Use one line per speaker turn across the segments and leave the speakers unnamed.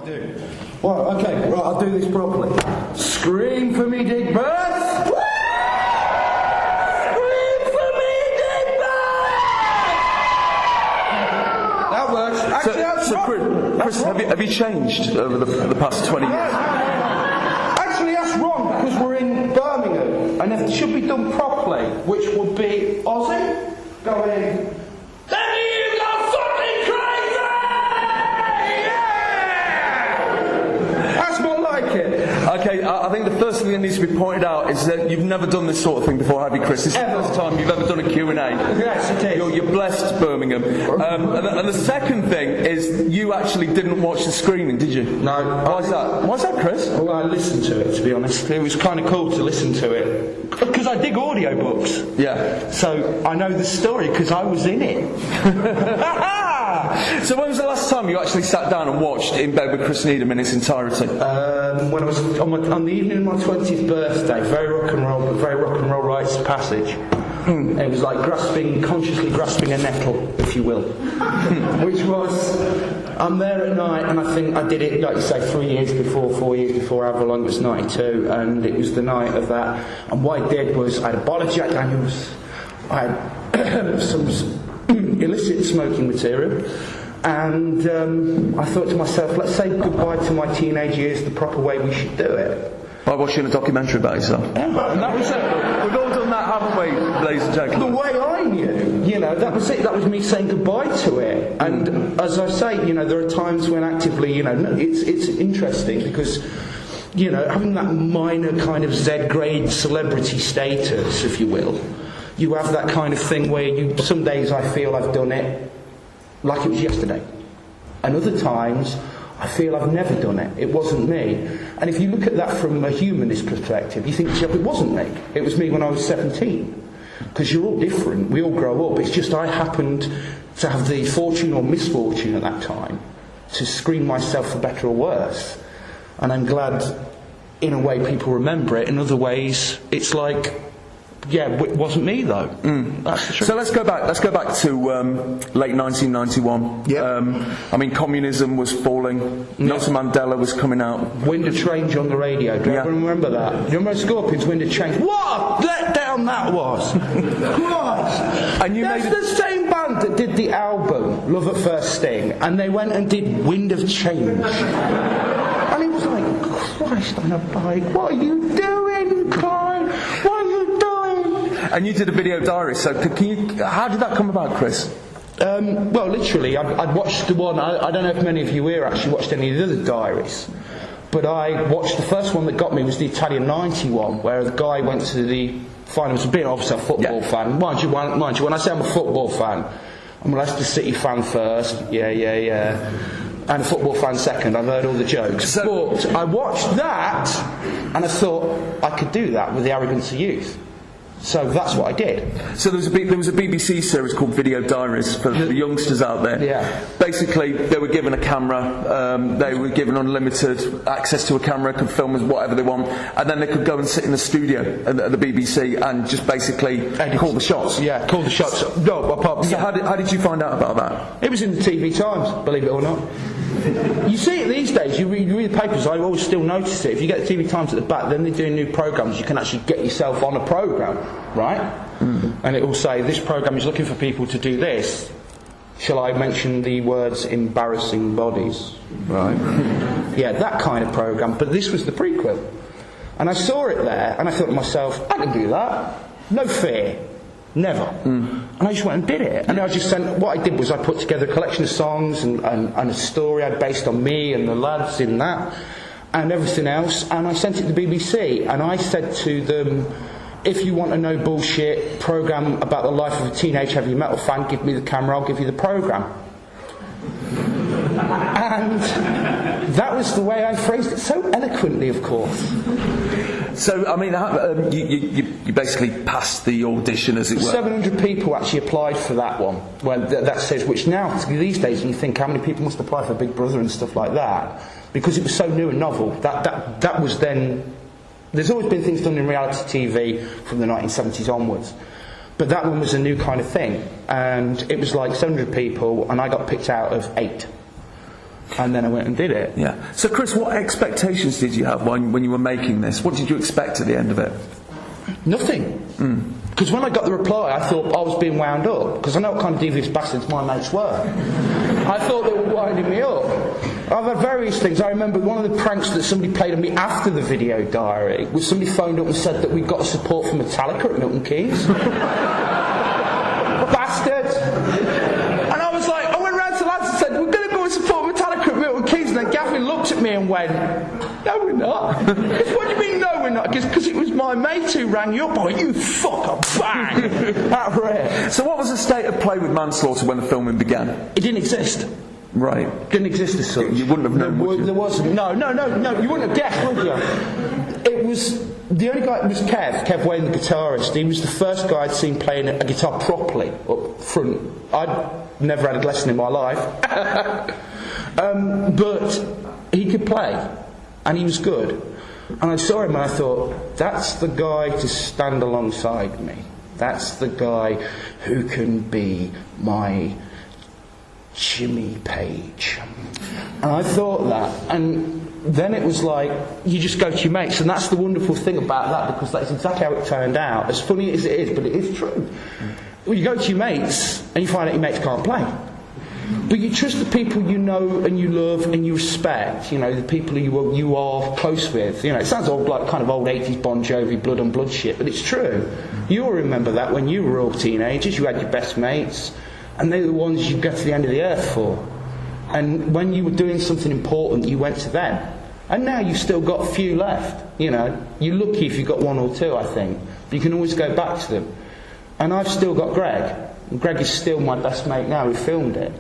do. Well, okay, right, I'll do this properly. Scream for me, Digbeth! Scream for me, Digbeth! That works. Actually, that's wrong.
Chris, have you changed over the past 20 years?
Actually, that's wrong, because we're in Birmingham, and it should be done properly, which would be Aussie going...
Okay, I think the first thing that needs to be pointed out is that you've never done this sort of thing before, have you, Chris? This is the first time you've ever done a Q&A.
Yes, it is.
You're blessed, Birmingham. And the second thing is you actually didn't watch the screening, did you?
No.
Why's that? Why's that, Chris?
Well, I listened to it, to be honest. It was kind of cool to listen to it. Because I dig audiobooks.
Yeah.
So I know the story because I was in it.
So when was the last time you actually sat down and watched In Bed with Chris Needham in its entirety?
When I was on the evening of my 20th birthday, very rock and roll rites of passage. It was like consciously grasping a nettle, if you will. Which was, I'm there at night, and I think I did it, like you say, 4 years before, however long it was, 92, and it was the night of that. And what I did was, I had a bottle of Jack Daniels, I had some illicit smoking material, and I thought to myself, let's say goodbye to my teenage years the proper way we should do it.
By watching a documentary about yourself.
Yeah, and that was it.
We've all done that, haven't we, ladies and gentlemen?
The way I knew, that was it. That was me saying goodbye to it. And as I say, there are times when actively, it's interesting because, having that minor kind of Z-grade celebrity status, if you will, you have that kind of thing where some days I feel I've done it like it was yesterday. And other times I feel I've never done it. It wasn't me. And if you look at that from a humanist perspective, you think, it wasn't me. It was me when I was 17. Because you're all different. We all grow up. It's just I happened to have the fortune or misfortune at that time to screen myself for better or worse. And I'm glad, in a way, people remember it. In other ways, it's like... Yeah, it wasn't me though. That's the truth.
So let's go back to late 1991.
Yeah.
Communism was falling. Nelson Mandela was coming out.
Wind of Change on the radio. Do you remember that? Do you remember Scorpions' Wind of Change? What a letdown that was! Christ!
And
That's the same band that did the album Love at First Sting, and they went and did Wind of Change. And it was like, Christ on a bike, what are you doing, Clyde? What are you doing?
And you did a video diary, so how did that come about, Chris?
Well, literally, I'd watched the one, I don't know if many of you here actually watched any of the other diaries, but I watched the first one that got me was the Italian 91, where the guy went to the finals, being obviously a football fan. Mind you, when I say I'm a football fan, I'm a Leicester City fan first, and a football fan second. I've heard all the jokes. But I watched that, and I thought I could do that with the arrogance of youth. So that's what I did.
So there was a BBC series called Video Diaries for the youngsters out there.
Yeah.
Basically, they were given a camera, they were given unlimited access to a camera, could film as whatever they want, and then they could go and sit in the studio at the BBC and just basically call the shots.
Yeah, call the shots.
So how did you find out about that?
It was in the TV Times, believe it or not. You see it these days, you read the papers, I always still notice it. If you get the TV Times at the back, then they're doing new programmes, you can actually get yourself on a programme, right? And it will say, this programme is looking for people to do this. Shall I mention the words embarrassing bodies? Right? Yeah, that kind of programme, but this was the prequel. And I saw it there, and I thought to myself, I can do that. No fear. Never. And I just went and did it. And what I did was I put together a collection of songs and a story I'd based on me and the lads in that and everything else, and I sent it to the BBC, and I said to them, if you want a no bullshit programme about the life of a teenage heavy metal fan, give me the camera, I'll give you the programme. And that was the way I phrased it, so eloquently, of course.
So, you basically passed the audition, as it were.
700 people actually applied for that one. Well, that says, which now, these days, when you think how many people must apply for Big Brother and stuff like that, because it was so new and novel, that was then... There's always been things done in reality TV from the 1970s onwards. But that one was a new kind of thing. And it was like 700 people, and I got picked out of 8.
And
then I went and did it.
Yeah. So, Chris, what expectations did you have when you were making this? What did you expect at the end of it?
Nothing. Because when I got the reply, I thought I was being wound up. Because I know what kind of devious bastards my mates were. I thought they were winding me up. I've had various things. I remember one of the pranks that somebody played on me after the video diary was somebody phoned up and said that we'd got support from Metallica at Milton Keynes. Bastards! And I was like, I went round to the lads and said, we're going to go and support Metallica at Milton Keynes. And then Gavin looked at me and went, no, we're not. What do you mean, no, we're not? Because it was my mate who rang you up. I went, you fucker, bang! That was it.
So what was the state of play with manslaughter when the filming began?
It didn't exist.
Right.
Didn't exist as such.
You wouldn't have known, would you?
There wasn't. No. You wouldn't have guessed, would you? It was... The only guy was Kev Wayne, the guitarist. He was the first guy I'd seen playing a guitar properly up front. I'd never had a lesson in my life. But he could play. And he was good. And I saw him and I thought, that's the guy to stand alongside me. That's the guy who can be my Jimmy Page. And I thought that. And then it was like, you just go to your mates. And that's the wonderful thing about that, because that's exactly how it turned out. As funny as it is, but it is true. Well, you go to your mates and you find out your mates can't play. But you trust the people you know and you love and you respect, the people who you are close with. It sounds like kind of old 80s Bon Jovi blood on blood shit, but it's true. You'll remember that when you were all teenagers, you had your best mates, and they're the ones you go to the end of the earth for. And when you were doing something important, you went to them. And now you've still got a few left. You're lucky if you've got one or two, I think. But you can always go back to them. And I've still got Greg. And Greg is still my best mate now who filmed it.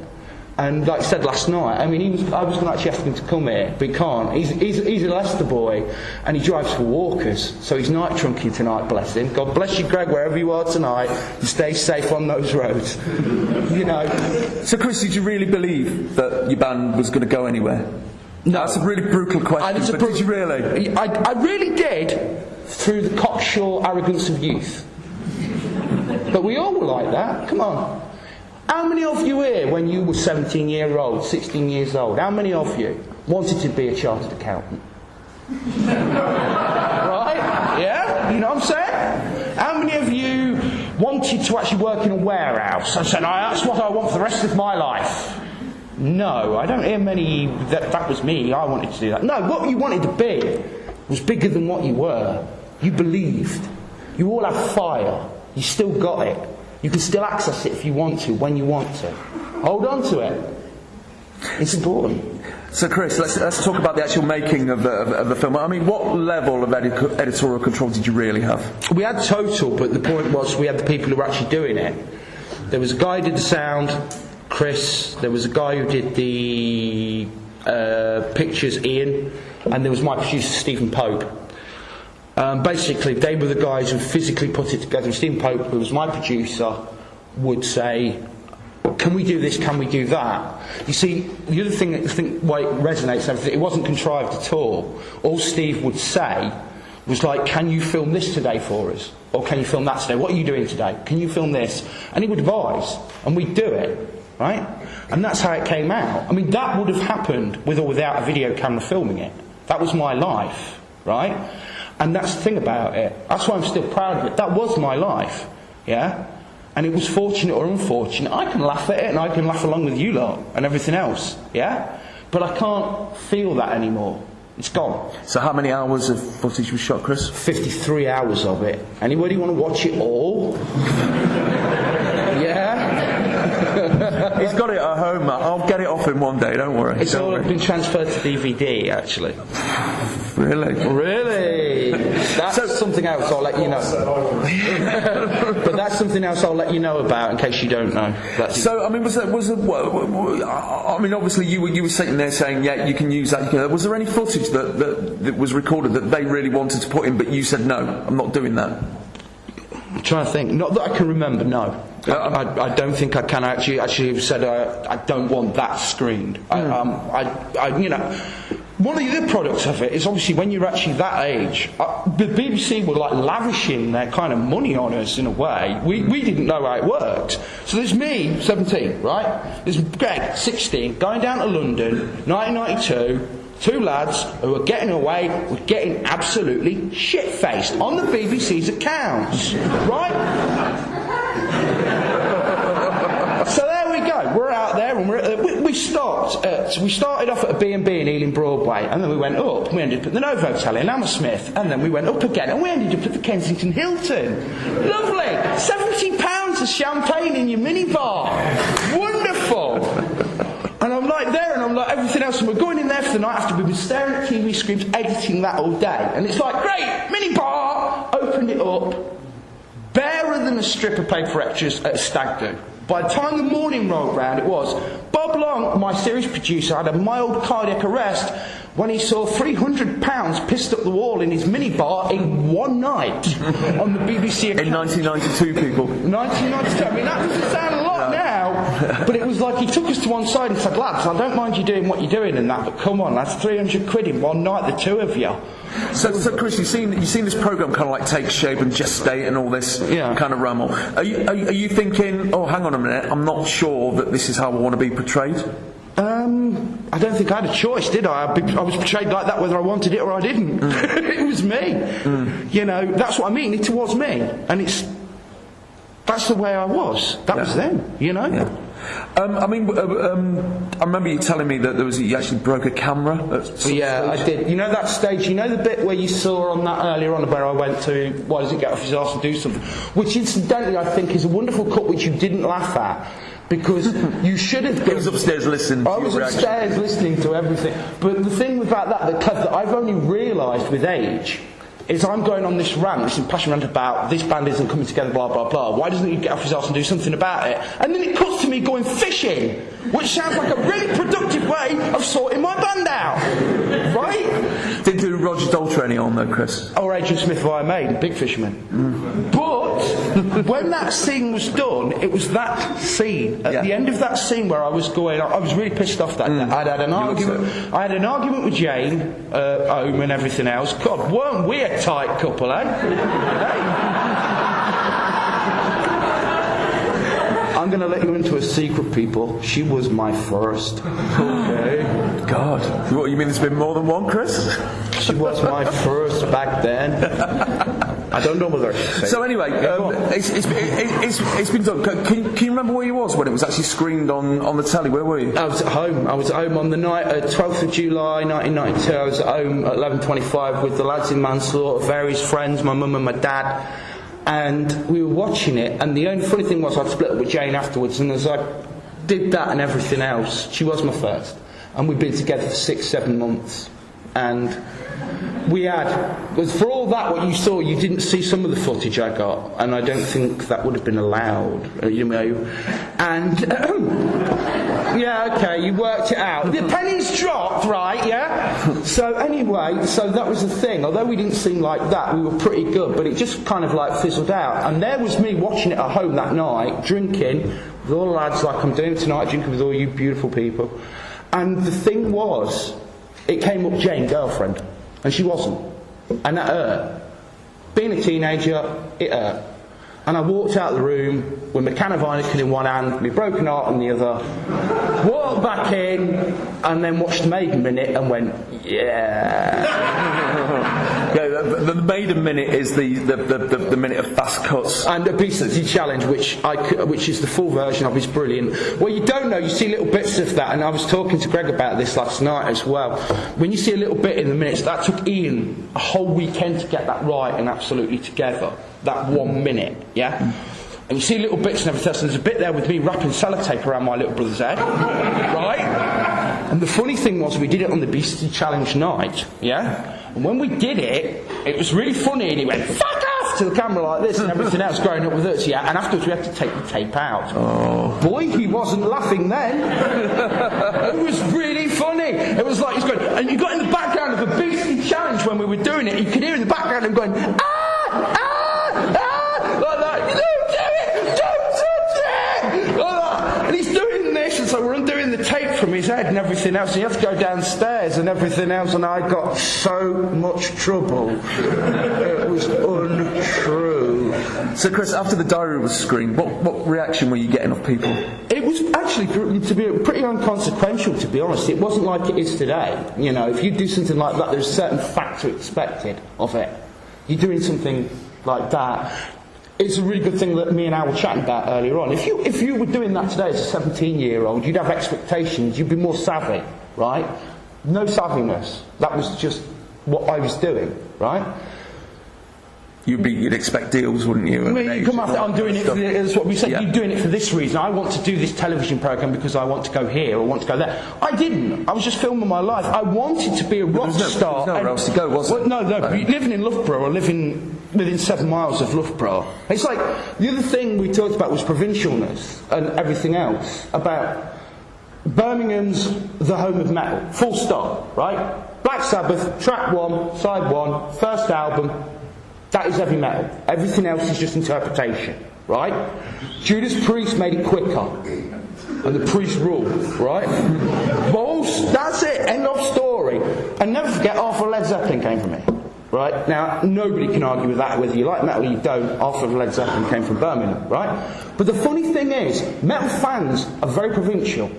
And like I said last night, I was going to actually ask him to come here, but he can't. He's a Leicester boy, and he drives for Walkers, so he's night trunking tonight, bless him. God bless you, Greg, wherever you are tonight. You stay safe on those roads.
So, Chris, did you really believe that your band was going to go anywhere?
No.
That's a really brutal question, but did you really?
I really did, through the cocksure arrogance of youth. But we all were like that. Come on. How many of you here, when you were 16 years old, how many of you wanted to be a chartered accountant? Right? Yeah? You know what I'm saying? How many of you wanted to actually work in a warehouse and said, that's what I want for the rest of my life? No, I don't hear many, that was me, I wanted to do that. No, what you wanted to be was bigger than what you were. You believed. You all have fire. You still got it. You can still access it if you want to, when you want to. Hold on to it. It's important.
So, Chris, let's talk about the actual making of the film. What level of editorial control did you really have?
We had total, but the point was we had the people who were actually doing it. There was a guy who did the sound, Chris. There was a guy who did the pictures, Ian. And there was my producer, Stephen Pope. Basically, they were the guys who physically put it together. Stephen Pope, who was my producer, would say, can we do this, can we do that? You see, the other thing, I think why it resonates and everything, it wasn't contrived at all. All Steve would say was like, can you film this today for us? Or can you film that today? What are you doing today? Can you film this? And he would advise, and we'd do it, right? And that's how it came out. That would have happened with or without a video camera filming it. That was my life, right? And that's the thing about it. That's why I'm still proud of it. That was my life, yeah? And it was fortunate or unfortunate. I can laugh at it and I can laugh along with you lot and everything else, yeah? But I can't feel that anymore. It's gone.
So how many hours of footage was shot, Chris?
53 hours of it. Anybody want to watch it all? Yeah?
He's got it at home. I'll get it off him one day, don't worry.
It's all been transferred to DVD, actually. Really? That's something else I'll let you know. But that's something else I'll let you know about in case you don't know. Obviously you were sitting there saying, yeah, you can use that. Was there any footage that was recorded that they really wanted to put in, but you said, no, I'm not doing that? I'm trying to think. Not that I can remember, no. I don't think I can. Actually have said I don't want that screened. one of the other products of it is obviously when you're actually that age, the BBC were like lavishing their kind of money on us in a way. We didn't know how it worked. So there's me, 17, right? There's Greg, 16, going down to London, 1992, two lads who are getting away with getting absolutely shit-faced on the BBC's accounts, right? So there we go. We're out there, and we started off at a B&B in Ealing Broadway, and then we went up. We ended up at the Novo Hotel in Hammersmith, and then we went up again, and we ended up at the Kensington Hilton. Lovely. £70 of champagne in your minibar. Wonderful. And I'm like there, and I'm like everything else, and we're going in there for the night after we've been staring at TV screens, editing that all day, and it's like, great, minibar. Opened it up, barer than a strip of paper extras at a stag do. By the time the morning rolled round, it was Bob Long, my series producer, had a mild cardiac arrest when he saw £300 pissed up the wall in his minibar in one night on the BBC account.
In 1992, people.
1992. I mean, that doesn't sound a lot now, but it was like he took us to one side and said, lads, I don't mind you doing what you're doing and that, but come on, that's 300 quid in one night, the two of you.
So Chris, you've seen this programme kind of like take shape and gestate and all this kind of ramble. Are you thinking, oh, hang on a minute, I'm not sure that this is how I want to be portrayed?
I don't think I had a choice, did I? I was portrayed like that whether I wanted it or I didn't. It was me. You know, that's what I mean. It was me, and that's the way I was. That was them. You know.
Yeah. I remember you telling me that you actually broke a camera.
Yeah, I did. You know that stage, you know the bit where you saw on that earlier on where I went to, why does it get off his arse and do something? Which incidentally I think is a wonderful cut which you didn't laugh at. Because you should have been...
He was upstairs listening to
I was upstairs listening to everything. But the thing about that I've only realised with age is I'm going on this rant, this impassioned rant about this band isn't coming together, blah, blah, blah. Why doesn't he get off his arse and do something about it? And then it cuts to me going fishing, which sounds like a really productive way of sorting my band out. Right?
Did do Roger Daltrey any on though, Chris?
Or Agent Smith via Maid, Big Fisherman. But when that scene was done, it was that scene. At the end of that scene where I was really pissed off that day. I had an argument with Jane, home and everything else. God, weren't we a tight couple, eh? I'm going to let you into a secret, people. She was my first. Okay.
God. What, you mean there's been more than one, Chris?
She was my first back then. I don't know whether.
So anyway, it's been done. Can you remember where you was when it was actually screened on the telly? Where were you?
I was at home. I was at home on the night, 12th of July 1992. I was at home at 11:25 with the lads in Manslaughter, various friends, my mum and my dad, and we were watching it. And the only funny thing was I'd split up with Jane afterwards, and as I did that and everything else, she was my first, and we'd been together for 6-7 months, and. For all that, what you saw, you didn't see some of the footage I got, and I don't think that would have been allowed, you know. And, yeah, okay, you worked it out. The pennies dropped, right, yeah? So anyway, so that was the thing. Although we didn't seem like that, we were pretty good, but it just kind of like fizzled out. And there was me watching it at home that night, drinking with all the lads like I'm doing tonight, drinking with all you beautiful people. And the thing was, it came up Jane, girlfriend. And she wasn't. And that hurt. Being a teenager, it hurt. And I walked out of the room with my can of Heineken in one hand, my broken heart in the other, walked back in, and then watched the Maiden Minute and went, yeah.
Yeah, the Maiden Minute is the minute of fast cuts.
And Obesity Challenge, which is the full version of, is brilliant. Well, you don't know, you see little bits of that, and I was talking to Greg about this last night as well. When you see a little bit in the minutes, that took Ian a whole weekend to get that right and absolutely together. That 1 minute, yeah? And you see little bits and everything else, and there's a bit there with me wrapping sellotape around my little brother's head, right? And the funny thing was, we did it on the Obesity Challenge night, yeah? And when we did it, it was really funny, and he went, fuck off, to the camera like this, and everything else growing up with us, yeah? And afterwards we had to take the tape out. Oh. Boy, he wasn't laughing then. It was really funny. It was like, he's going, and you got in the background of the Obesity Challenge when we were doing it, you could hear in the background him going, like that, don't do it, don't touch it, like that. And he's doing this, and so we're undoing the tape from his head. shed and everything else, and you have to go downstairs and everything else, and I got so much trouble. It was untrue.
So, Chris, after the diary was screened, what reaction were you getting off people?
It was actually, to be pretty inconsequential, to be honest. It wasn't like it is today. You know, if you do something like that, there's a certain factor expected of it. You're doing something like that. It's a really good thing that me and Al were chatting about earlier on. If you were doing that today as a 17-year-old, you'd have expectations, you'd be more savvy, right? No savviness. That was just what I was doing, right?
You'd expect deals, wouldn't you?
I mean, you come after, I'm doing it, that's what we said,
Yeah.
you're doing it for this reason. I want to do this television programme because I want to go here or want to go there. I didn't. I was just filming my life. I wanted to be a rock star.
There was nowhere else to go, was there?
No, living in Loughborough or living within 7 miles of Loughborough. It's like, the other thing we talked about was provincialness and everything else. About Birmingham's the home of metal. Full stop, right? Black Sabbath, track 1, side 1, first album. That is heavy metal. Everything else is just interpretation, right? Judas Priest made it quicker. And the Priest ruled, right? Balls, that's it, end of story. And never forget, half of Led Zeppelin came from it. Right? Now, nobody can argue with that, whether you like metal or you don't. Half of Led Zeppelin came from Birmingham, right? But the funny thing is, metal fans are very provincial.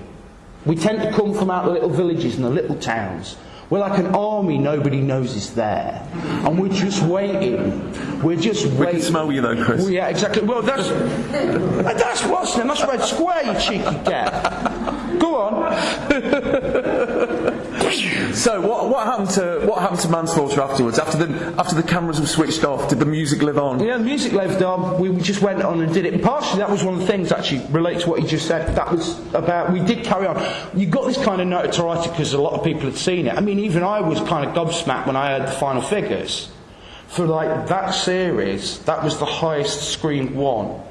We tend to come from out the little villages and the little towns. We're like an army nobody knows is there. And we're just waiting. We're just waiting.
We can smell you though, Chris.
Well, yeah, exactly. Well, that's what's name. That's Red Square, you cheeky cat. Go on.
So what happened to Manslaughter afterwards? After the cameras were switched off, did the music live on?
Yeah, the music lived on. We just went on and did it. And partially that was one of the things actually related to what you just said. That was about, we did carry on. You got this kind of notoriety because a lot of people had seen it. I mean, even I was kind of gobsmacked when I heard the final figures. For like that series, that was the highest screened one.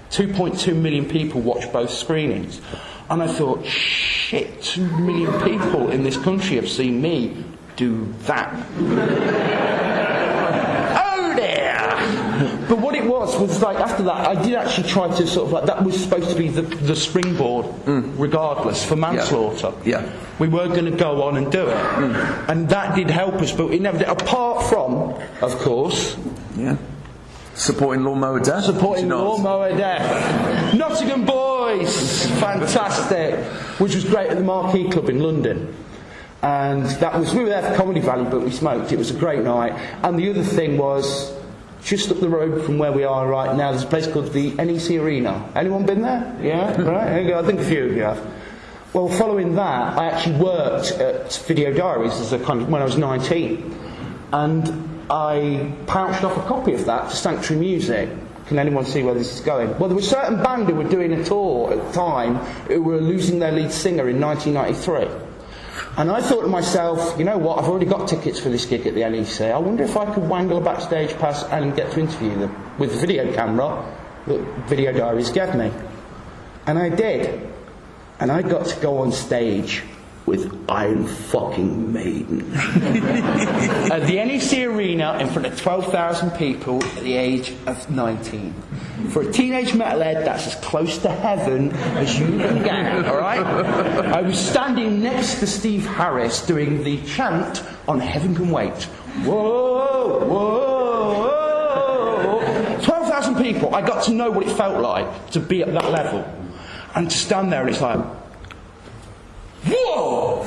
2.2 million people watched both screenings. And I thought, shit, 2 million people in this country have seen me do that. Oh dear! But what it was like, after that, I did actually try to sort of like, that was supposed to be the springboard, regardless, for Manslaughter.
Yeah.
We were going to go on and do it. And that did help us, but it never did. Apart from, of course...
Yeah. Supporting Lawnmower Death?
Supporting Lawnmower Death. Nottingham Boys! Fantastic. Which was great at the Marquee Club in London. And that was, we were there for Comedy Valley, but we smoked. It was a great night. And the other thing was, just up the road from where we are right now, there's a place called the NEC Arena. Anyone been there? Yeah? Right? There you go. I think a few of you have. Well, following that, I actually worked at Video Diaries as a kind of, when I was 19. And I pounched off a copy of that to Sanctuary Music. Can anyone see where this is going? Well, there was a certain band who were doing a tour at the time who were losing their lead singer in 1993. And I thought to myself, you know what, I've already got tickets for this gig at the NEC. I wonder if I could wangle a backstage pass and get to interview them with the video camera that Video Diaries gave me. And I did. And I got to go on stage with Iron fucking Maiden. At the NEC Arena in front of 12,000 people at the age of 19. For a teenage metalhead, that's as close to heaven as you can get, alright? I was standing next to Steve Harris doing the chant on Heaven Can Wait. Whoa, whoa, whoa. 12,000 people. I got to know what it felt like to be at that level. And to stand there and it's like, whoa!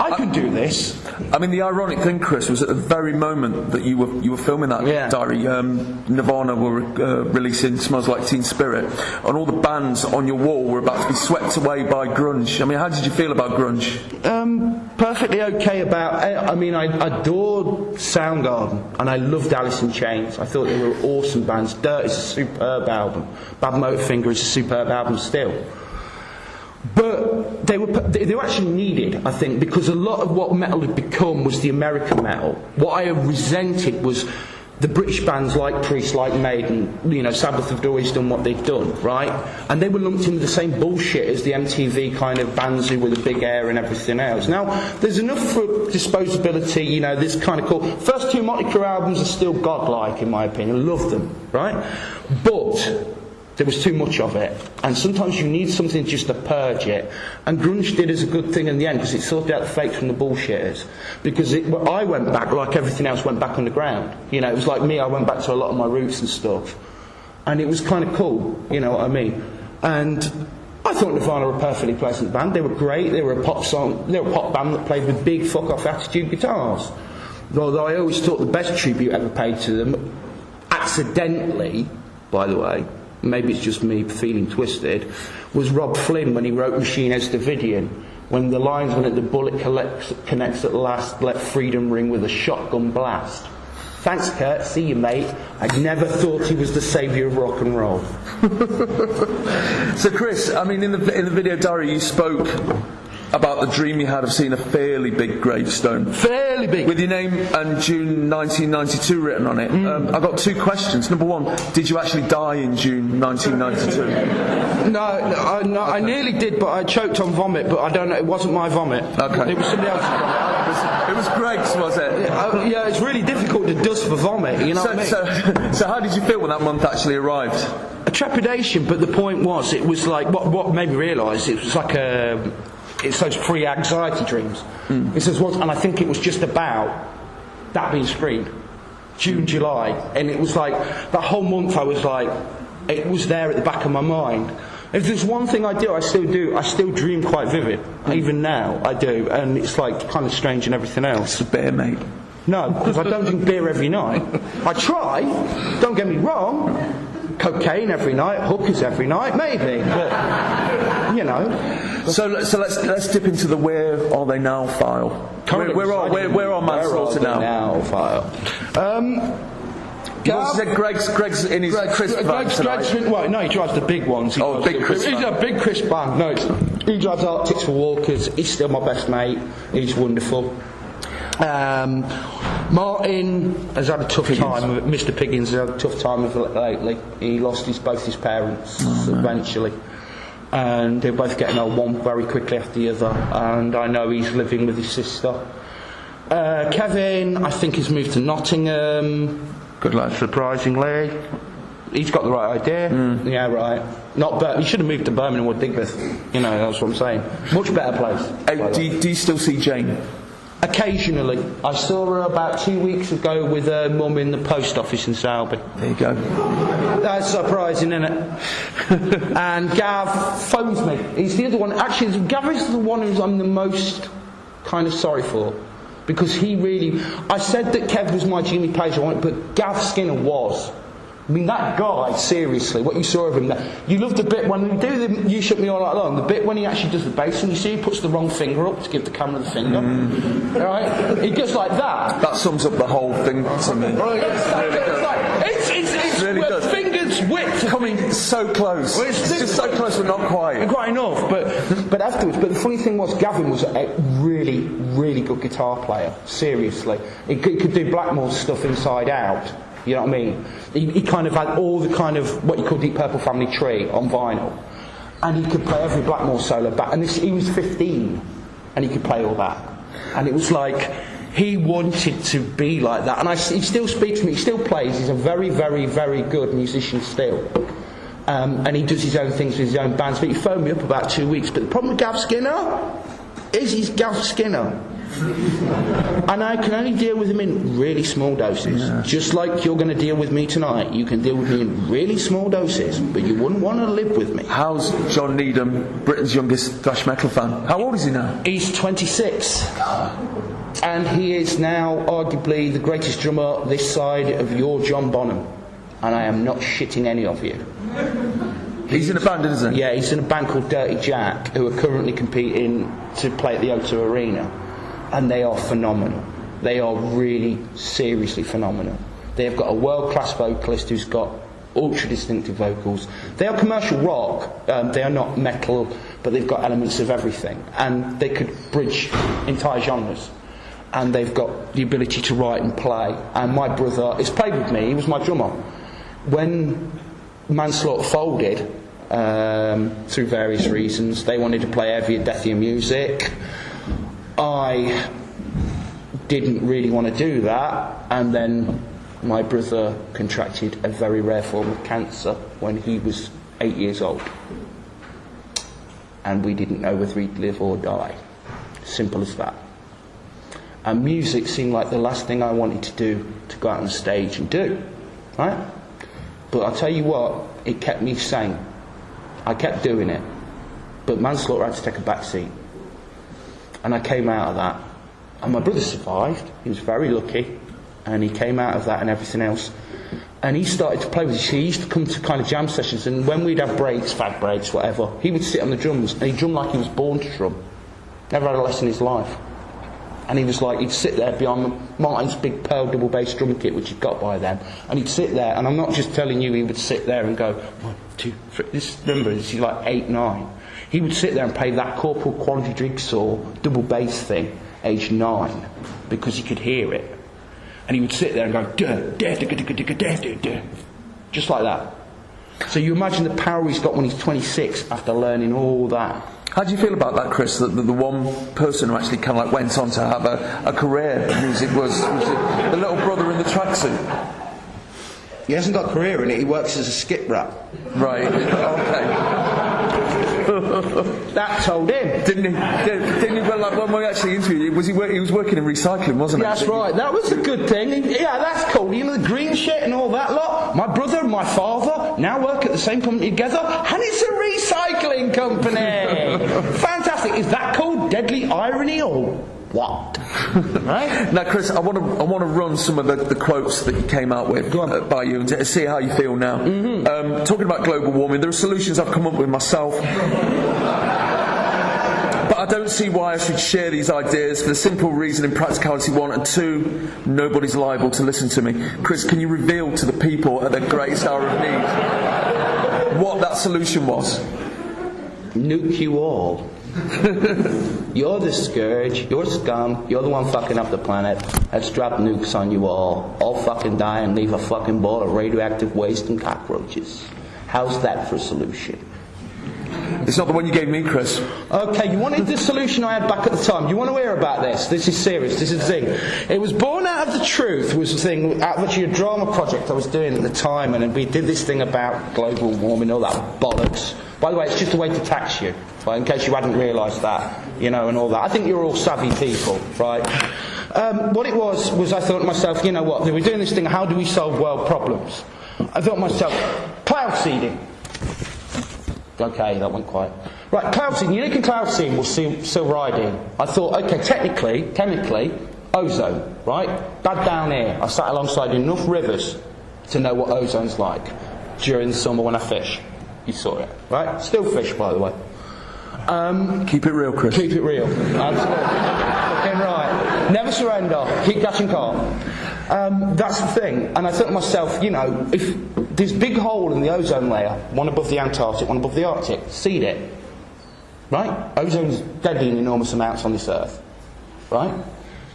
I could do this.
I mean, the ironic thing, Chris, was at the very moment that you were filming that diary, Nirvana were releasing Smells Like Teen Spirit, and all the bands on your wall were about to be swept away by grunge. I mean, how did you feel about grunge?
Perfectly okay about it. I mean, I adored Soundgarden, and I loved Alice in Chains. I thought they were awesome bands. Dirt is a superb album. Bad Motorfinger is a superb album still. But they were actually needed, I think, because a lot of what metal had become was the American metal. What I resented was the British bands like Priest, like Maiden, you know, Sabbath have always done what they've done, right? And they were lumped in with the same bullshit as the MTV kind of bands who were the big air and everything else. Now, there's enough for disposability, you know, this kind of cool. First two Motley Crue albums are still godlike, in my opinion. I love them, right? But There was too much of it, and sometimes you need something just to purge it. And grunge did as a good thing in the end because it sorted out the fakes from the bullshitters. Because I went back like everything else went back underground. You know, it was like me. I went back to a lot of my roots and stuff, and it was kind of cool. You know what I mean? And I thought Nirvana were a perfectly pleasant band. They were great. They were a pop band that played with big fuck-off attitude guitars. Although I always thought the best tribute ever paid to them, accidentally, by the way, maybe it's just me feeling twisted, was Rob Flynn when he wrote Machine Head Davidian, when the lines went at the bullet connects at last, let freedom ring with a shotgun blast. Thanks, Kurt. See you, mate. I never thought he was the saviour of rock and roll.
So, Chris, I mean, in the video diary, you spoke about the dream you had of seeing a fairly big gravestone.
Fairly big.
With your name and June 1992 written on it. I've got two questions. Number one, did you actually die in June 1992?
No, I nearly did, but I choked on vomit, but I don't know, it wasn't my vomit.
Okay.
It was somebody else's vomit.
It was Greg's, was it?
Yeah, it's really difficult to dust for vomit, you know what I mean?
So how did you feel when that month actually arrived?
A trepidation, but the point was, it was like, what made me realise, it was like it's those pre-anxiety dreams. It says, and I think it was just about that being screened. June, July. And it was like, that whole month I was like, it was there at the back of my mind. If there's one thing I do, I still dream quite vivid. Even now, I do. And it's like kind of strange and everything else.
It's a beer, mate.
No, because I don't drink beer every night. I try, don't get me wrong. Cocaine every night, hookers every night, maybe. But, you know.
So let's dip into the Where Are They Now file. Where are Manslaughter now
file?
Greg's in his crisp van tonight.
Well, no, he drives the big ones. He's a big crisp van. No, he drives Arctics for Walkers. He's still my best mate. He's wonderful. Martin has had a tough time with it. Mr. Piggins has had a tough time with it lately. He lost both his parents eventually. And they're both getting old, one very quickly after the other. And I know he's living with his sister. Kevin, I think, has moved to Nottingham.
Good lad.
Surprisingly. He's got the right idea. Yeah, right. He should have moved to Birmingham or Digbeth. You know, that's what I'm saying. Much better place.
Do you still see Jane?
Occasionally. I saw her about 2 weeks ago with her mum in the post office in Selby.
There you go.
That's surprising, isn't it? And Gav phones me. He's the other one. Actually, Gav is the one who's I'm the most kind of sorry for. Because he really... I said that Kev was my Jimmy Page, but Gav Skinner was. I mean, that guy, seriously, what you saw of him there. You loved the bit when we do the You Shook Me All Night Long, the bit when he actually does the bass, and you see he puts the wrong finger up to give the camera the finger. Right? He goes like that.
That sums up the whole thing to me.
Right. It's
really does.
Fingers width.
Coming so close.
Well, it's
just so close, but not quite.
Quite enough. But afterwards. But the funny thing was, Gavin was a really, really good guitar player. Seriously. He could do Blackmore's stuff inside out. You know what I mean? He kind of had all the kind of what you call Deep Purple family tree on vinyl. And he could play every Blackmore solo back. And he was 15. And he could play all that. And it was like... He wanted to be like that, and he still speaks to me. He still plays. He's a very, very, very good musician still, and he does his own things with his own bands. But he phoned me up about 2 weeks. But the problem with Gav Skinner is he's Gav Skinner, and I can only deal with him in really small doses. Yeah. Just like you're going to deal with me tonight. You can deal with me in really small doses, but you wouldn't want to live with me.
How's John Needham, Britain's youngest thrash metal fan? How old is he now?
He's 26. And he is now arguably the greatest drummer this side of your John Bonham. And I am not shitting any of you.
He's in a band, isn't he?
Yeah, he's in a band called Dirty Jack, who are currently competing to play at the O2 Arena. And they are phenomenal. They are really, seriously phenomenal. They have got a world-class vocalist who's got ultra-distinctive vocals. They are commercial rock. They are not metal, but they've got elements of everything. And they could bridge entire genres. And they've got the ability to write and play. And my brother has played with me. He was my drummer. When Manslaughter folded, through various reasons, they wanted to play heavier, deathier music. I didn't really want to do that. And then my brother contracted a very rare form of cancer when he was 8 years old. And we didn't know whether he'd live or die. Simple as that. And music seemed like the last thing I wanted to do, to go out on the stage and do. Right? But I'll tell you what, it kept me sane. I kept doing it. But manslaughter had to take a back seat. And I came out of that. And my brother survived. He was very lucky. And he came out of that and everything else. And he started to play with us. He used to come to kind of jam sessions, and when we'd have breaks, fag breaks, whatever, he would sit on the drums, and he drummed like he was born to drum. Never had a lesson in his life. And he was like, he'd sit there behind Martin's big pearl double bass drum kit, which he'd got by then, and he'd sit there, and I'm not just telling you, he would sit there and go, 1, 2, 3, remember, this is like 8, 9. He would sit there and play that Corporal Quandary Jigsaw double bass thing, age 9, because he could hear it. And he would sit there and go, duh, duh, duh, duh, duh, duh, duh, duh, duh, just like that. So you imagine the power he's got when he's 26 after learning all that.
How do you feel about that, Chris? That the one person who actually kind of like went on to have a career in music was the little brother in the tracksuit.
He hasn't got a career in it. He works as a skip rat.
Right. Okay.
That told him,
didn't he? Didn't he? Well, like when we actually interviewed him, he was working in recycling, wasn't he?
That's right. That was a good thing. Yeah, that's cool. You know, the green shit and all that lot. My brother and my father now work at the same company together, and it's a recycling company. Fantastic. Is that called deadly irony or what? Right?
Now, Chris, I want to run some of the quotes that you came out with by you and to see how you feel now. Mm-hmm. Talking about global warming, there are solutions I've come up with myself. But I don't see why I should share these ideas for the simple reason in practicality 1 and 2, nobody's liable to listen to me. Chris, can you reveal to the people at their greatest hour of need what that solution was?
Nuke you all. You're the scourge, you're scum, you're the one fucking up the planet. Let's drop nukes on you all fucking die and leave a fucking ball of radioactive waste and cockroaches. How's that for a solution?
It's not the one you gave me, Chris.
Okay, you wanted the solution I had back at the time. You want to hear about this? This is serious, this is the thing. It was born out of the truth, was the thing, actually a drama project I was doing at the time, and we did this thing about global warming, all that bollocks. By the way, it's just a way to tax you, right, in case you hadn't realised that, you know, and all that. I think you're all savvy people, right? What it was I thought to myself, you know what, we're doing this thing, how do we solve world problems? I thought to myself, cloud seeding. Okay, that went quiet. Right, cloud seeding. You can cloud seed will still ride in. I thought, okay, technically, chemically, ozone, right? Bad down here. I sat alongside enough rivers to know what ozone's like during the summer when I fish. You saw it, right? Still fish, by the way.
Keep it real, Chris.
Keep it real. Absolutely. Fucking right. Never surrender. Keep catching carp. That's the thing. And I thought to myself, you know, if this big hole in the ozone layer, one above the Antarctic, one above the Arctic, seed it. Right? Ozone's deadly in enormous amounts on this Earth. Right?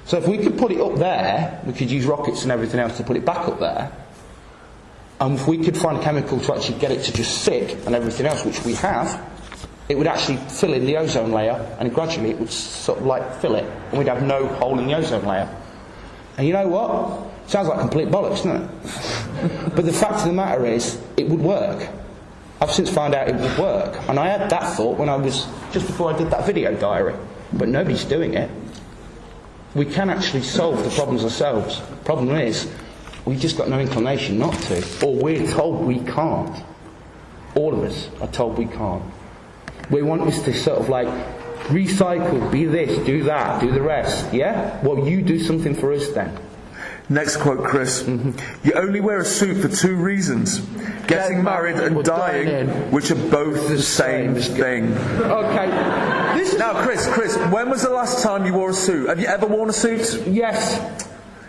So if we could put it up there, we could use rockets and everything else to put it back up there. And if we could find a chemical to actually get it to just sit and everything else, which we have, it would actually fill in the ozone layer, and gradually it would sort of like fill it, and we'd have no hole in the ozone layer. And you know what? Sounds like complete bollocks, doesn't it? But the fact of the matter is, it would work. I've since found out it would work. And I had that thought when I was, just before I did that video diary. But nobody's doing it. We can actually solve the problems ourselves. The problem is, we've just got no inclination not to. Or we're told we can't. All of us are told we can't. We want us to sort of like, recycle, be this, do that, do the rest. Yeah? Well, you do something for us then.
Next quote, Chris. Mm-hmm. You only wear a suit for 2 reasons. Getting married and dying, which are both the same thing.
Okay.
Now, Chris, when was the last time you wore a suit? Have you ever worn a suit?
Yes.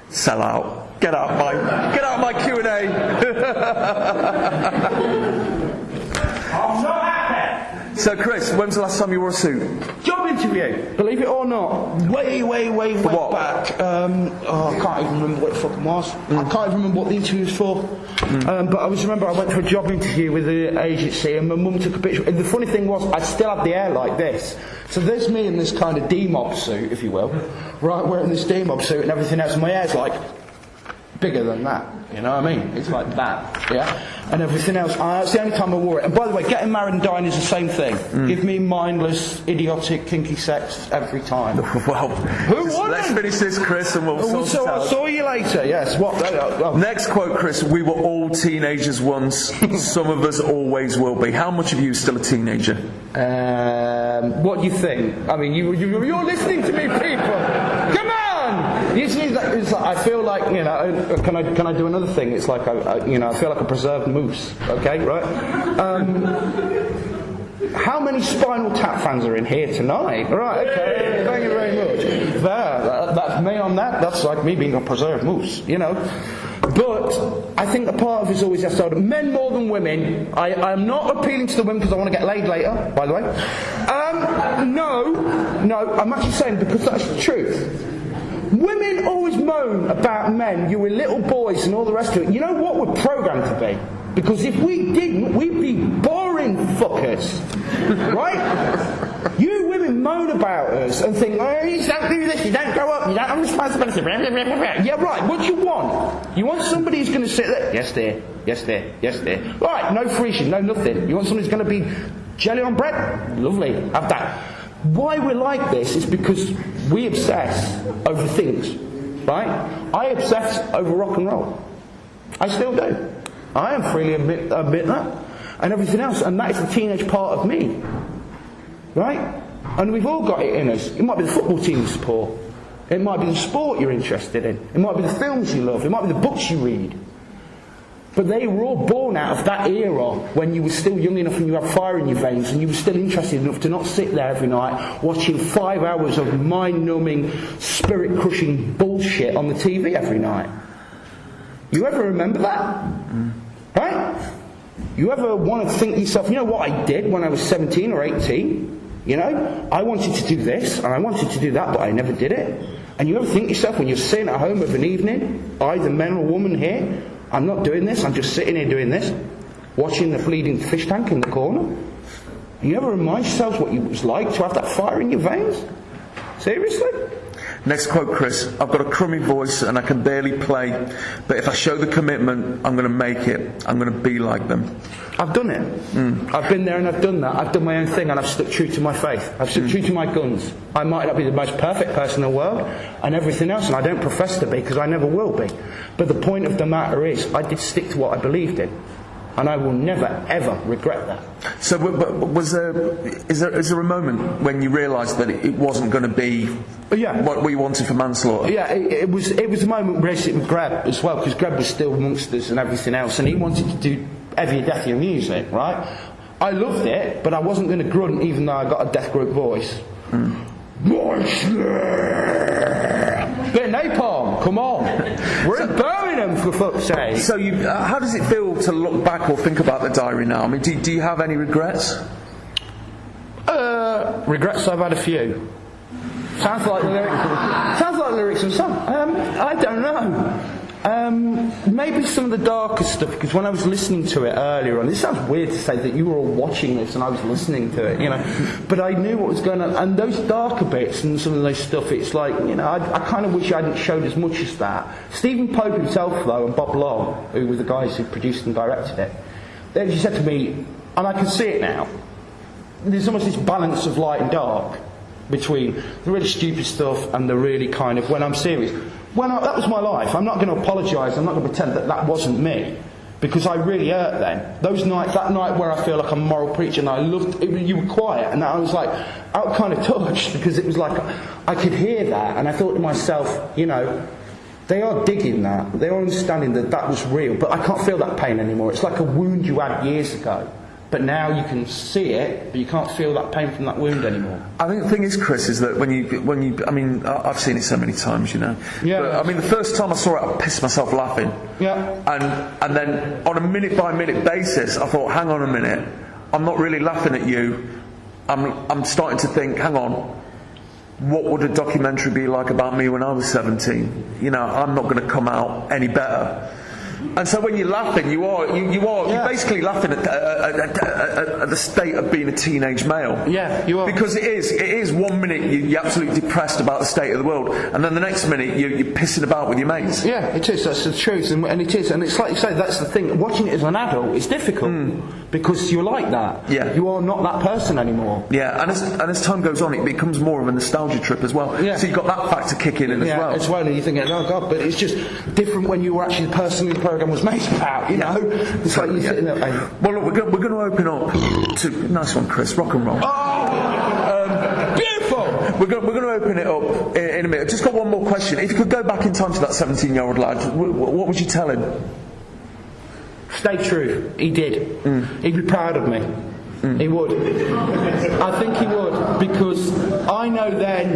Sell out. Get out of my Q&A.
I'm not happy.
So, Chris, when was the last time you wore a suit?
Job interview, believe it or not. Way
what?
back. I can't even remember what it fucking was. I can't even remember what the interview was for. But I remember I went to a job interview with the agency, and my mum took a picture. And the funny thing was, I still had the hair like this. So there's me in this kind of D-mob suit, if you will, right, wearing this D-mob suit and everything else. And my hair's like bigger than that. You know what I mean? It's like that. Yeah. and everything else. It's the only time I wore it. And by the way, getting married and dying is the same thing. Give me mindless, idiotic, kinky sex every time.
Well, let's finish this, Chris, and we'll sort it out.
I'll saw you later. Yes. What?
Next quote, Chris. We were all teenagers once. Some of us always will be. How much of you is still a teenager?
What do you think? I mean, you're listening to me, people. Come on! You see, it's like, I feel like, you know. Can I do another thing? It's like I feel like a preserved moose. Okay, right? How many Spinal Tap fans are in here tonight? Right, okay. Thank you very much. That's me on that. That's like me being a preserved moose, you know. But I think a part of it is always has to men more than women. I'm not appealing to the women because I want to get laid later, by the way. No, I'm actually saying because that's the truth. Women always moan about men, you were little boys and all the rest of it. You know what we're programmed to be? Because if we didn't, we'd be boring fuckers. Right? You women moan about us and think, oh, you don't do this, you don't grow up, you don't have responsibility. Yeah, right, what do you want? You want somebody who's going to sit there, yes dear, yes dear, yes dear. Right, no freezing, no nothing. You want somebody who's going to be jelly on bread? Lovely, have that. Why we're like this is because we obsess over things, right? I obsess over rock and roll. I still do. I am freely admit that. And everything else. And that is the teenage part of me. Right? And we've all got it in us. It might be the football team you support. It might be the sport you're interested in. It might be the films you love. It might be the books you read. But they were all born out of that era when you were still young enough and you had fire in your veins and you were still interested enough to not sit there every night watching 5 hours of mind-numbing, spirit-crushing bullshit on the TV every night. You ever remember that? Right? You ever want to think to yourself, you know what I did when I was 17 or 18? You know, I wanted to do this and I wanted to do that, but I never did it. And you ever think to yourself when you're sitting at home of an evening, either man or woman here, I'm not doing this, I'm just sitting here doing this, watching the bleeding fish tank in the corner. And you ever remind yourselves what it was like to have that fire in your veins? Seriously?
Next quote, Chris. I've got a crummy voice and I can barely play, but if I show the commitment, I'm going to make it. I'm going to be like them.
I've done it. I've been there and I've done that. I've done my own thing and I've stuck true to my faith. I've stuck true to my guns. I might not be the most perfect person in the world and everything else, and I don't profess to be because I never will be. But the point of the matter is, I did stick to what I believed in. And I will never, ever regret that. So,
is there a moment when you realised that it wasn't going to be what we wanted for manslaughter?
Yeah, it was a moment basically with Greb as well, because Greb was still amongst us and everything else, and he wanted to do heavier, deathier music, right? I loved it, but I wasn't going to grunt even though I got a death group voice. Bit of napalm, come on. We're in Birmingham, for fuck's sake.
So how does it feel to look back or think about the diary now? I mean, do you have any regrets?
Regrets, I've had a few. Sounds like lyrics of a song. I don't know. Maybe some of the darker stuff, because when I was listening to it earlier on, this sounds weird to say that you were all watching this and I was listening to it, you know, but I knew what was going on, and those darker bits and some of those stuff, it's like, you know, I kind of wish I hadn't showed as much as that. Stephen Pope himself, though, and Bob Long, who were the guys who produced and directed it, they actually said to me, and I can see it now, there's almost this balance of light and dark between the really stupid stuff and the really kind of, when I'm serious. That was my life. I'm not going to apologise. I'm not going to pretend that wasn't me, because I really hurt then. Those nights, that night where I feel like I'm a moral preacher, and I loved it, you were quiet, and I was like, out kind of touched, because it was like I could hear that, and I thought to myself, you know, they are digging that. They are understanding that was real, but I can't feel that pain anymore. It's like a wound you had years ago. But now you can see it, but you can't feel that pain from that wound anymore.
I think the thing is, Chris, is that when you, I mean, I've seen it so many times, you know.
Yeah.
But, I mean, the first time I saw it, I pissed myself laughing.
Yeah.
And then on a minute-by-minute basis, I thought, hang on a minute, I'm not really laughing at you. I'm starting to think, hang on, what would a documentary be like about me when I was 17? You know, I'm not going to come out any better. And so when you're laughing, you're basically laughing at the state of being a teenage male.
Yeah, you are.
Because it is 1 minute you're absolutely depressed about the state of the world, and then the next minute you're pissing about with your mates.
Yeah, it is. That's the truth, and it is. And it's like you say, that's the thing. Watching it as an adult is difficult because you're like that.
Yeah.
You are not that person anymore.
Yeah, and as time goes on, it becomes more of a nostalgia trip as well. Yeah. So you've got that factor kicking in as well.
Yeah, as well, and you're thinking, oh God, but it's just different when you were actually the person who the programme was made about, you know? It's like you're sitting there.
Well, look, we're going to open up to... Nice one, Chris. Rock and roll.
Oh! Beautiful!
We're going to open it up in a minute. I've just got one more question. If you could go back in time to that 17-year-old lad, what would you tell him?
Stay true. He did. He'd be proud of me. He would. I think he would, because I know then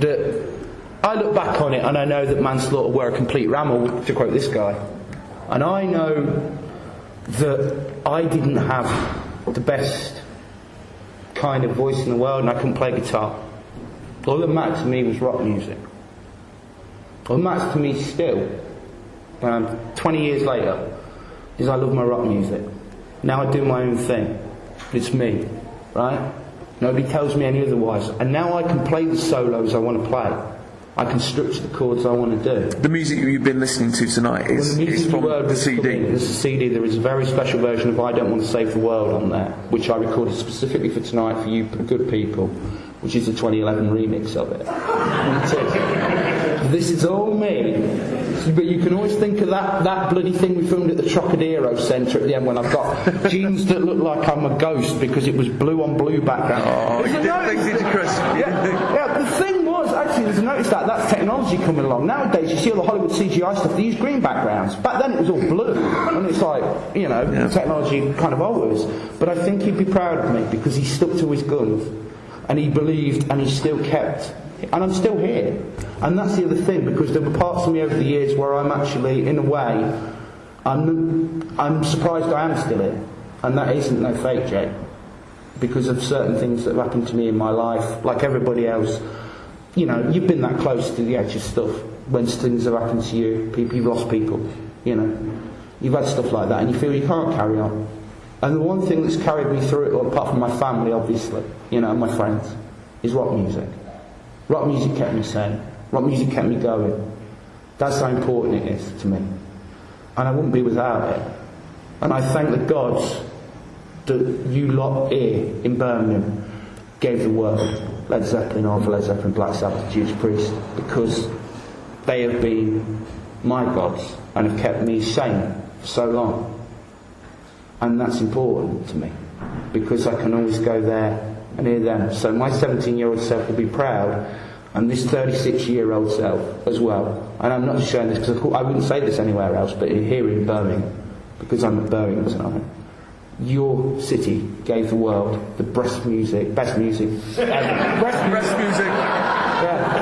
that I look back on it and I know that manslaughter were a complete ramble, to quote this guy. And I know that I didn't have the best kind of voice in the world and I couldn't play guitar. All that mattered to me was rock music. All that matters to me still, 20 years later, is I love my rock music. Now I do my own thing. It's me, right? Nobody tells me any otherwise. And now I can play the solos I want to play. I can structure the chords I want to do.
The music you've been listening to tonight is from the CD.
It's a CD. There is a very special version of I Don't Want to Save the World on there, which I recorded specifically for tonight for you good people, which is a 2011 remix of it. This is all me. But you can always think of that bloody thing we filmed at the Trocadero Centre at the end when I've got jeans that look like I'm a ghost because it was blue on blue background.
Oh, you did things, did you, Chris?
Yeah, the thing was, actually, there's notice that's technology coming along. Nowadays, you see all the Hollywood CGI stuff, they use green backgrounds. Back then, it was all blue. And it's like, technology kind of alters. But I think he'd be proud of me because he stuck to his guns. And he believed, and he still kept. And I'm still here. And that's the other thing, because there were parts of me over the years where I'm actually, in a way, I'm surprised I am still here. And that isn't no fake, Jake. Because of certain things that have happened to me in my life, like everybody else. You know, you've been that close to the edge of stuff when things have happened to you. You've lost people, you know. You've had stuff like that, and you feel you can't carry on. And the one thing that's carried me through it, apart from my family, obviously, and my friends, is rock music. Rock music kept me sane. Rock music kept me going. That's how important it is to me. And I wouldn't be without it. And I thank the gods that you lot here in Birmingham gave the world Led Zeppelin, Led Zeppelin, Black Sabbath, Judas Priest, because they have been my gods and have kept me sane for so long. And that's important to me, because I can always go there and hear them. So my 17-year-old self will be proud, and this 36-year-old self as well. And I'm not just showing this because I wouldn't say this anywhere else, but here in Birmingham, because I'm at Birmingham tonight. Your city gave the world the best music. Breast music. Yeah,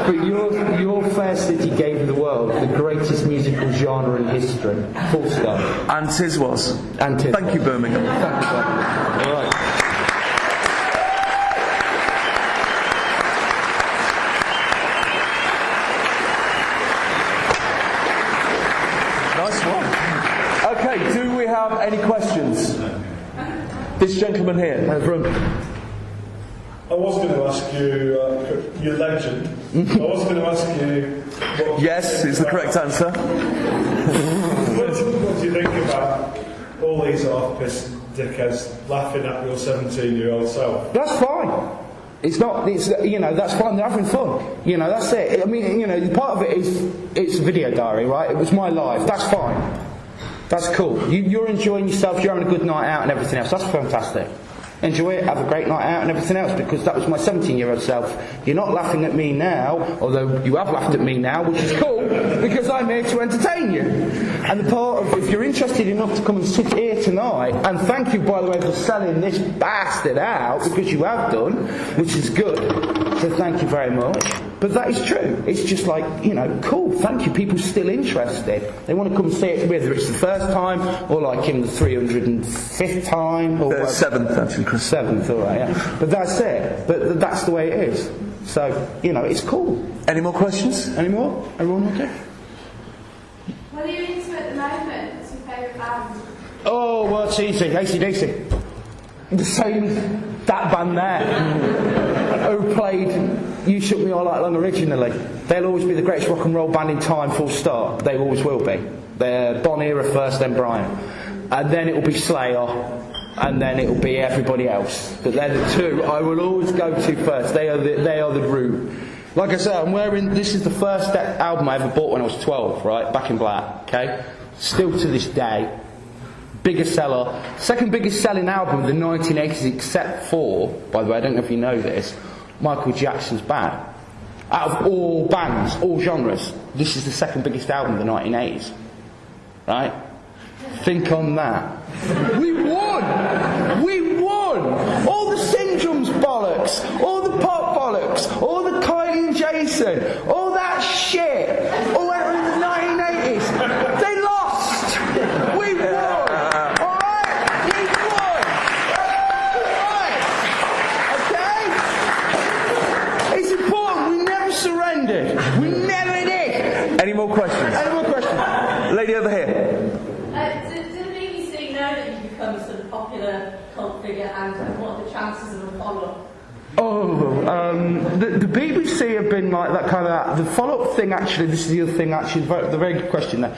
but your fair city gave the world the greatest musical genre in history. Full stop.
And tis was.
And tis.
Thank you, Birmingham.
Thank you, Birmingham. All right.
Nice one. Okay, do we have any questions? This gentleman here.
I was going to ask you, you're legend. I was going to ask you...
Yes, is the correct answer.
What do you think about all these half-pissed dickheads laughing at your 17-year-old self?
That's fine. That's fine, they're having fun. That's it. I mean, part of it is, it's a video diary, right? It was my life. That's fine. That's cool. You're enjoying yourself, you're having a good night out and everything else. That's fantastic. Enjoy it, have a great night out and everything else, because that was my 17-year-old self. You're not laughing at me now, although you have laughed at me now, which is cool, because I'm here to entertain you. And the part of, if you're interested enough to come and sit here tonight, and thank you, by the way, for selling this bastard out, because you have done, which is good, so thank you very much. But that is true. It's just like, cool, thank you, people still interested. They want to come and see it, whether it's the first time, or like in the 305th time, or
7th, actually, Chris.
7th, alright, yeah. But that's it. But that's the way it is. So, it's cool.
Any more questions?
Any more? Everyone okay?
What are you into at the moment? What's your favourite band?
Oh, well, it's easy. AC/DC. The same as that band there, who played You Shook Me All Night Long originally. They'll always be the greatest rock and roll band in time, full stop. They always will be. They're Bon era first, then Brian. And then it'll be Slayer, and then it'll be everybody else. But they're the two I will always go to first. They are the root. Like I said, I'm wearing, this is the first album I ever bought when I was 12, right? Back in Black, okay? Still to this day. Biggest seller. Second biggest selling album of the 1980s, except for, by the way, I don't know if you know this, Michael Jackson's band. Out of all bands, all genres, this is the second biggest album of the 1980s. Right? Think on that. We won! We won! All the syndromes bollocks, all the pop bollocks, all the Kylie and Jason, all that shit, all that in the 1980s. They lost! We won! Alright? We won! Alright? Okay? It's important, we never surrendered. We never did!
Any more questions?
Any more questions?
Lady over here.
Did the BBC know that you become a sort of popular cult figure, and what are the chances of a follow-up?
The BBC have been like that kind of... The follow-up thing, actually, this is the other thing, actually, the very good question there.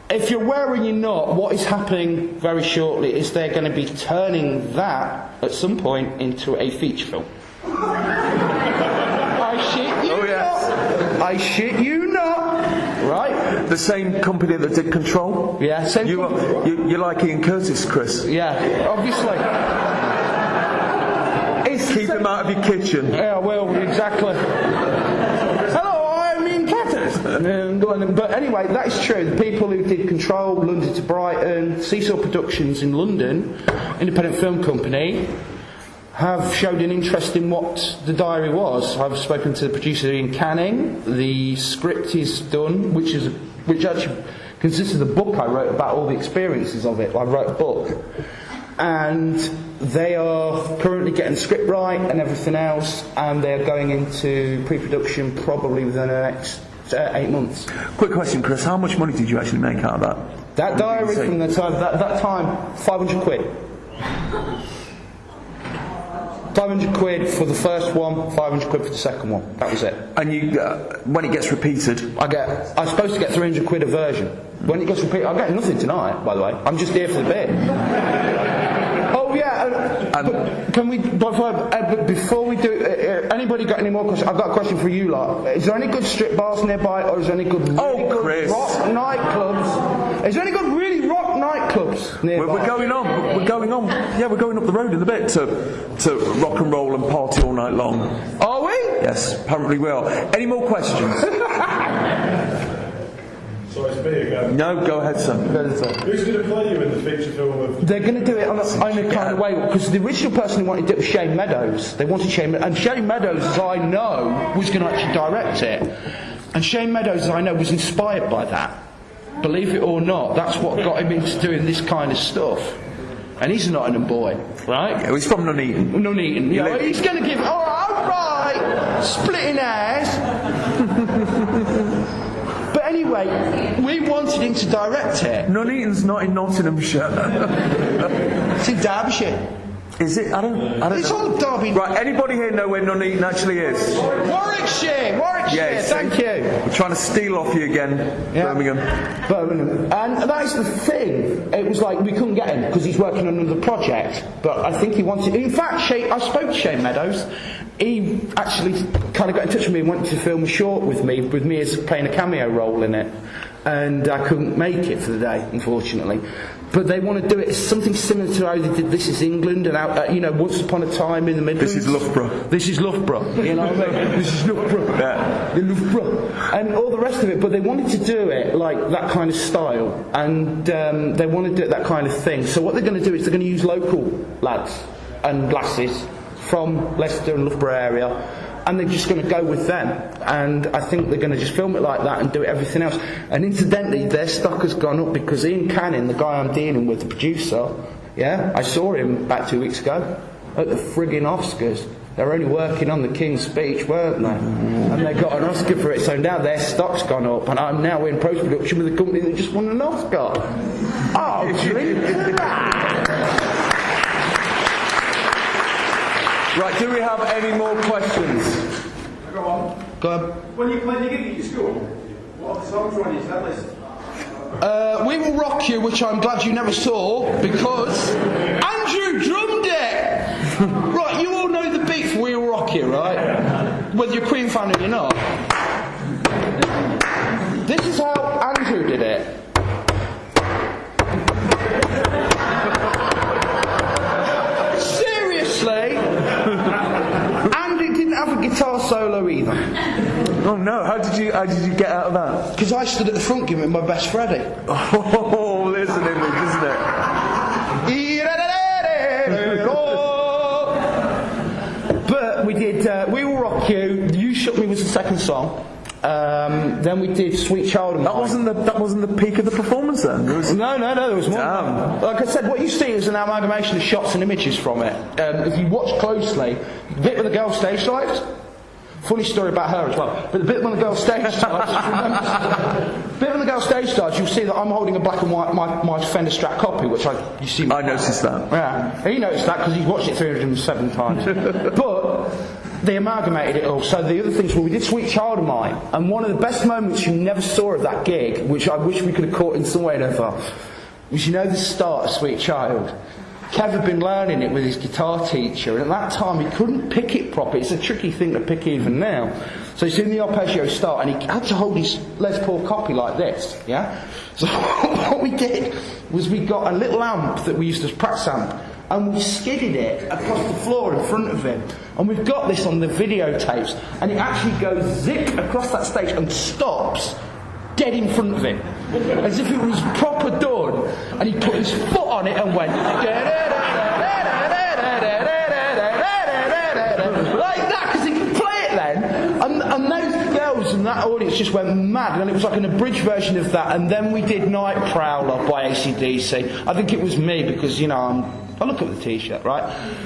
If you're wearing your knot, what is happening very shortly is they're going to be turning that, at some point, into a feature film. I shit you not. I shit you not. Right?
The same company that did Control?
Yeah, same company.
You're like Ian Curtis, Chris.
Yeah, obviously.
Keep him out of your kitchen.
Yeah, well, exactly. Hello, I'm Ian Curtis. But anyway, that is true. The people who did Control, London to Brighton, Seesaw Productions in London, independent film company, have showed an interest in what the diary was. I've spoken to the producer Ian Canning. The script is done, which actually consists of the book I wrote about all the experiences of it. I wrote a book. And they are currently getting the script right and everything else, and they're going into pre-production probably within the next 8 months.
Quick question, Chris. How much money did you actually make out of that?
That diary from the time, that time, 500 quid. 500 quid for the first one, 500 quid for the second one. That was it.
And you, when it gets repeated,
I'm supposed to get 300 quid a version. When it gets repeated, I get nothing tonight. By the way, I'm just here for the bit. Oh yeah. But can we? But before we do, anybody got any more questions? I've got a question for you lot. Is there any good strip bars nearby, or is there any good really good rock nightclubs? Is there any good really rock nightclubs nearby?
We're going on. We're going on. Yeah, we're going up the road in a bit to rock and roll and party all night long.
Are we?
Yes, apparently we are. Any more questions?
So it's me again.
No, go ahead, sir.
Who's going to play you in the feature film of...
They're going to do it on a kind of way, because the original person who wanted to do it was Shane Meadows. They wanted Shane Meadows, and Shane Meadows, as I know, was going to actually direct it. And Shane Meadows, as I know, was inspired by that. Believe it or not, that's what got him into doing this kind of stuff. And he's a Nottingham boy, right?
Yeah, he's from Nuneaton.
Nuneaton. Yeah, he's going to give... All right, splitting hairs. But anyway, we wanted him to direct it.
Nuneaton's not in Nottinghamshire.
It's in Derbyshire.
Is it? I don't
it's
know.
all Derby.
Right, anybody here know where Nuneaton actually is?
Warwickshire,
Yes.
thank you.
We're trying to steal off you again, Birmingham.
And that is the thing. It was like we couldn't get him because he's working on another project. But I think he wanted... In fact, I spoke to Shane Meadows. He actually kind of got in touch with me and wanted to film a short with me as playing a cameo role in it. And I couldn't make it for the day, unfortunately. But they want to do it as something similar to how they did This Is England and Once Upon a Time in the Midlands.
This is Loughborough.
This is Loughborough. You know what I mean? This is Loughborough.
Yeah.
The Loughborough. And all the rest of it. But they wanted to do it like that kind of style. And they want to do it that kind of thing. So what they're going to do is they're going to use local lads and lasses from Leicester and Loughborough area. And they're just going to go with them. And I think they're going to just film it like that and do everything else. And incidentally, their stock has gone up because Ian Canning, the guy I'm dealing with, the producer, I saw him about 2 weeks ago at the friggin' Oscars. They were only working on the King's Speech, weren't they? And they got an Oscar for it, so now their stock's gone up, and I'm now in post-production with a company that just won an Oscar. Oh, drink that!
Right, do we have any more questions?
Go on.
Go on.
When you played the gig at your school, what are the songs were on your set list?
We Will Rock You, which I'm glad you never saw, because Andrew drummed it! Right, you all know the beat for We Will Rock You, right? Whether you're a Queen fan or you're not. This is how Andrew did it. Seriously? And it didn't have a guitar solo either.
Oh no, how did you get out of that?
Because I stood at the front giving it my best Freddie.
Oh, there's an image, isn't it?
But we did We Will Rock You. You Shook Me was the second song. Then we did Sweet Child of Mine.
That wasn't the peak of the performance then?
No, there was more.
Damn.
Like I said, what you see is an amalgamation of shots and images from it. If you watch closely, the bit with the girl stage dives, funny story about her as well. But the bit when the girl stage dives, you'll see that I'm holding a black and white my Fender Strat copy, which you see.
I noticed that.
Yeah, he noticed that because he's watched it 307 times. But they amalgamated it all. So the other things were we did Sweet Child of Mine, and one of the best moments you never saw of that gig, which I wish we could have caught in some way or another, was the start of Sweet Child. Kev had been learning it with his guitar teacher, and at that time he couldn't pick it properly. It's a tricky thing to pick even now. So he's doing the arpeggio start, and he had to hold his Les Paul copy like this, yeah? So what we did was we got a little amp that we used as practice amp, and we skidded it across the floor in front of him. And we've got this on the videotapes, and it actually goes zip across that stage and stops dead in front of him, as if it was proper done. And he put his foot on it and went like that, because he could play it then. And those girls and that audience just went mad, and it was like an abridged version of that. And then we did Night Prowler by AC/DC. I think it was me because I look at the t-shirt, right?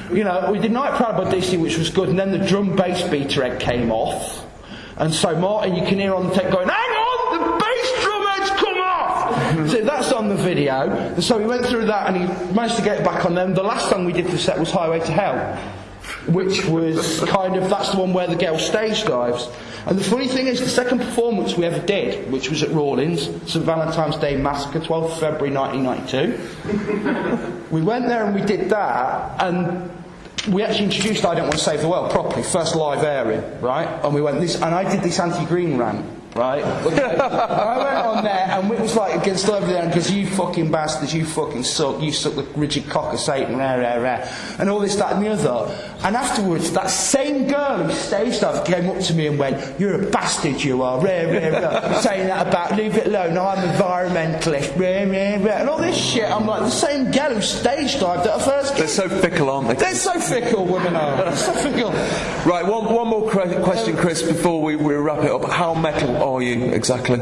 We did Night Prowler by DC, which was good, and then the drum bass beater head came off. And so Martin, you can hear on the tape going, hang on, the bass drum head's come off! So that's on the video. And so we went through that and he managed to get it back on them. The last song we did for the set was Highway to Hell, which was that's the one where the girl stage dives. And the funny thing is, the second performance we ever did, which was at Rawlins, St Valentine's Day Massacre, 12th of February 1992, we went there and we did that, and we actually introduced I Don't Want to Save the World properly, first live airing, right? And we went and I did this anti-green rant, right? I went on there and it was like against everything, because you fucking bastards, you fucking suck, you suck the rigid cock of Satan, rah, rah, rah, and all this, that and the other. And afterwards, that same girl who stage dived came up to me and went, you're a bastard, you are, rah, rah, rah, saying that about, leave it alone, I'm environmentalist, rah, rah, rah, and all this shit. I'm like, the same girl who stage dived at her first gig.
They're so fickle, aren't they?
They're so fickle, women are. They're so fickle.
Right, one more question, Chris, before we wrap it up. How metal are you exactly?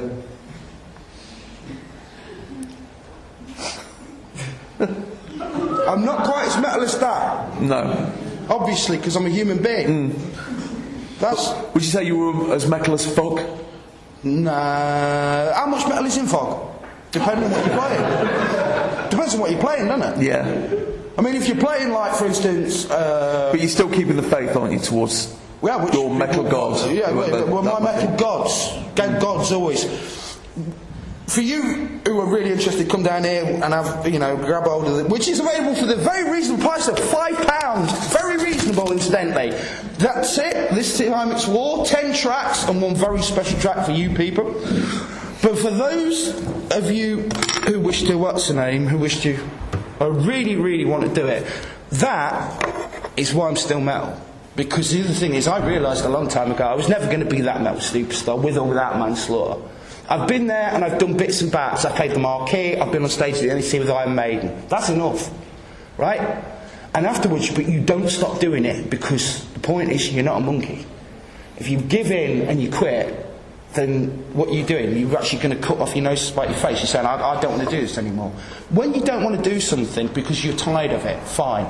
I'm not quite as metal as that.
No.
Obviously, because I'm a human being.
Would you say you were as metal as Fog?
Nah. How much metal is in Fog? Depending on what you're playing. Depends on what you're playing, doesn't it?
Yeah.
I mean, if you're playing, like, for instance...
but you're still keeping the faith, aren't you, towards your metal gods?
Yeah, well, my metal gods always... For you who are really interested, come down here and have, grab hold of it, which is available for the very reasonable price of £5. Very reasonable, incidentally. That's it. This time it's War, 10 tracks and one very special track for you people. But for those of you who wish to, I really, really want to do it, that is why I'm still metal. Because the other thing is, I realised a long time ago, I was never going to be that metal superstar, with or without Manslaughter. I've been there and I've done bits and bats. I've played the Marquee, I've been on stage at the NEC with Iron Maiden. That's enough, right? And afterwards, but you don't stop doing it, because the point is, you're not a monkey. If you give in and you quit, then what are you doing? You're actually going to cut off your nose to spite your face. You're saying, I don't want to do this anymore. When you don't want to do something because you're tired of it, fine.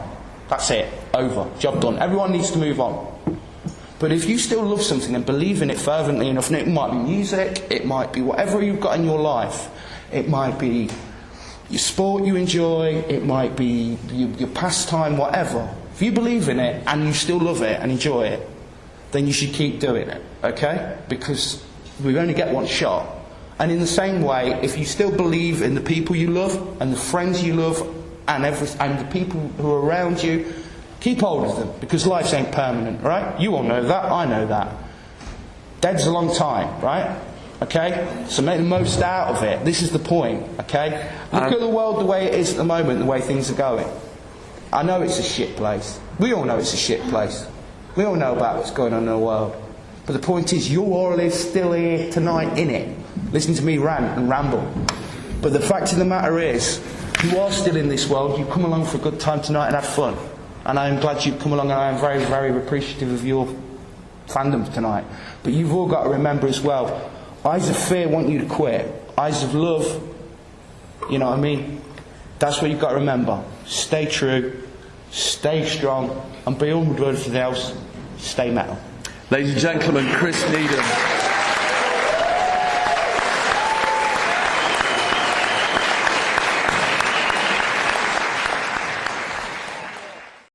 That's it. Over. Job done. Everyone needs to move on. But if you still love something and believe in it fervently enough, and it might be music, it might be whatever you've got in your life, it might be your sport you enjoy, it might be your pastime, whatever. If you believe in it and you still love it and enjoy it, then you should keep doing it, okay? Because we only get one shot. And in the same way, if you still believe in the people you love and the friends you love and the people who are around you, keep hold of them, because life ain't permanent, right? You all know that, I know that. Dead's a long time, right? Okay? So make the most out of it. This is the point, okay? Look at the world the way it is at the moment, the way things are going. I know it's a shit place. We all know it's a shit place. We all know about what's going on in the world. But the point is, you all is still here tonight in it. Listen to me rant and ramble. But the fact of the matter is, you are still in this world. You've come along for a good time tonight and had fun. And I'm glad you've come along, and I am very, very appreciative of your fandom tonight. But you've all got to remember as well, eyes of fear want you to quit. Eyes of love, you know what I mean? That's what you've got to remember. Stay true, stay strong, and beyond everything else, stay metal.
Ladies and gentlemen, Chris Needham.